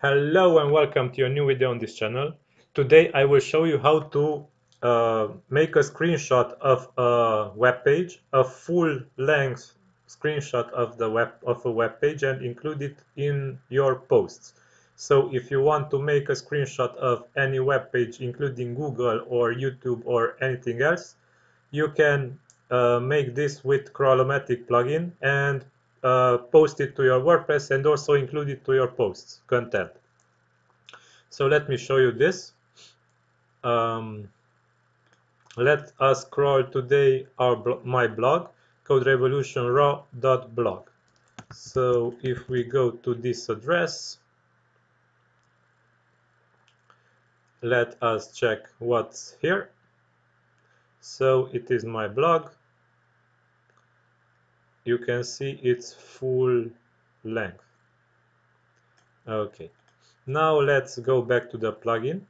Hello and welcome to a new video on this channel. Today I will show you how to make a screenshot of a web page, a full-length screenshot of a web page, and include it in your posts. So if you want to make a screenshot of any web page, including Google or YouTube or anything else, you can make this with Crawlomatic plugin and post it to your WordPress and also include it to your posts content. So let me show you this. Let us scroll today my blog, CodeRevolution.blog. So if we go to this address, let us check what's here. So it is my blog. You can see it's full length. Okay. Now let's go back to the plugin.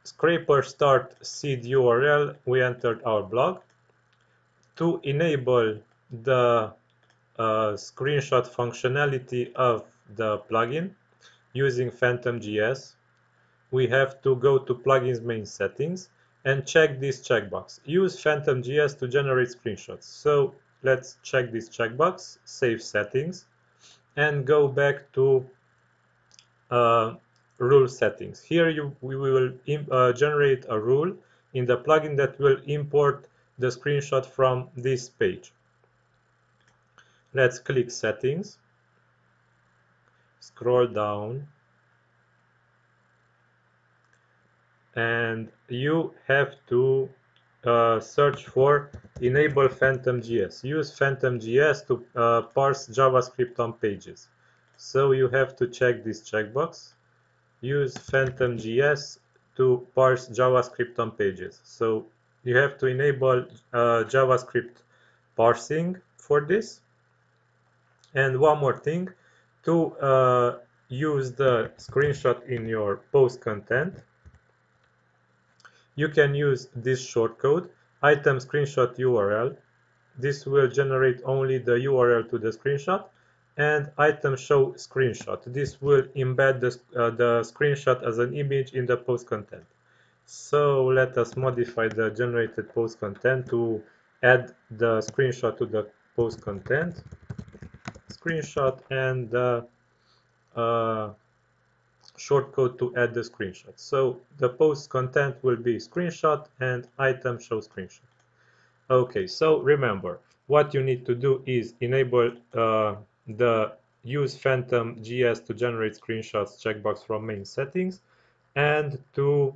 Scraper start seed URL, we entered our blog. To enable the screenshot functionality of the plugin using phantomjs, we have to go to plugins main settings and check this checkbox. Use phantomjs to generate screenshots. So let's check this checkbox, save settings, and go back to rule settings. Here we will generate a rule in the plugin that will import the screenshot from this page. Let's click settings, scroll down, and you have to search for enable phantomjs. Use phantomjs to parse JavaScript on pages. So you have to check this checkbox. Use phantomjs to parse JavaScript on pages. So you have to enable JavaScript parsing for this. And one more thing, to use the screenshot in your post content, you can use this shortcode, item screenshot URL. This will generate only the URL to the screenshot, and item show screenshot. This will embed the screenshot as an image in the post content. So let us modify the generated post content to add the screenshot to the post content. Screenshot and the shortcode to add the screenshot. So the post content will be screenshot and item show screenshot. Okay, so remember, what you need to do is enable the use phantomjs to generate screenshots checkbox from main settings, and to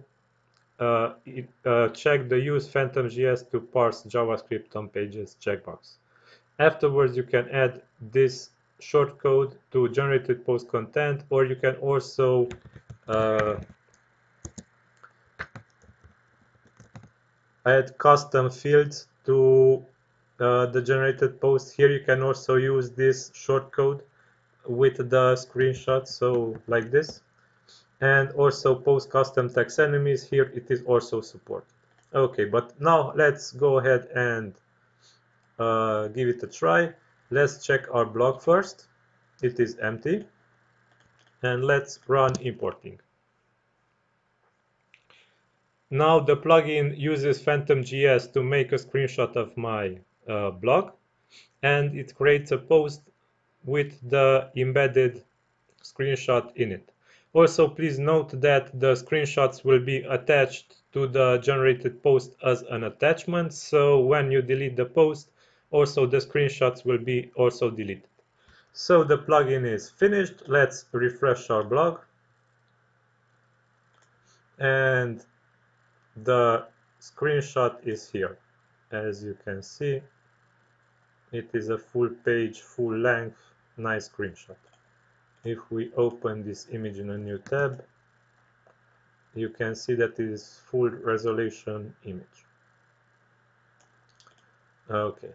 check the use phantomjs to parse JavaScript on pages checkbox. Afterwards, you can add this shortcode to generated post content, or you can also add custom fields to the generated post. Here you can also use this shortcode with the screenshot, so like this, and also post custom text enemies. Here it is also supported. Okay, but now let's go ahead and give it a try. Let's check our blog first. It is empty, and let's run importing. Now the plugin uses phantomjs to make a screenshot of my blog, and it creates a post with the embedded screenshot in it. Also, please note that the screenshots will be attached to the generated post as an attachment, so when you delete the post, also the screenshots will be also deleted. So the plugin is finished. Let's refresh our blog, and the screenshot is here. As you can see, it is a full page, full length, nice screenshot. If we open this image in a new tab, you can see that it is full resolution image. Okay,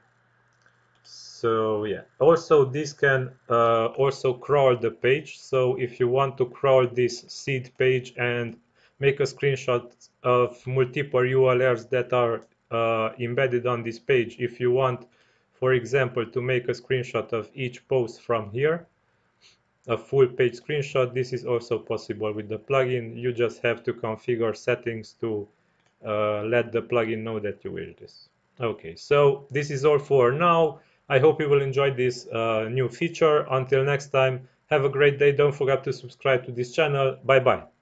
so yeah, also this can also crawl the page. So if you want to crawl this seed page and make a screenshot of multiple URLs that are embedded on this page, if you want, for example, to make a screenshot of each post from here, a full page screenshot, this is also possible with the plugin. You just have to configure settings to let the plugin know that you wish this. Okay, so this is all for now. I hope you will enjoy this new feature. Until next time, have a great day. Don't forget to subscribe to this channel. Bye bye.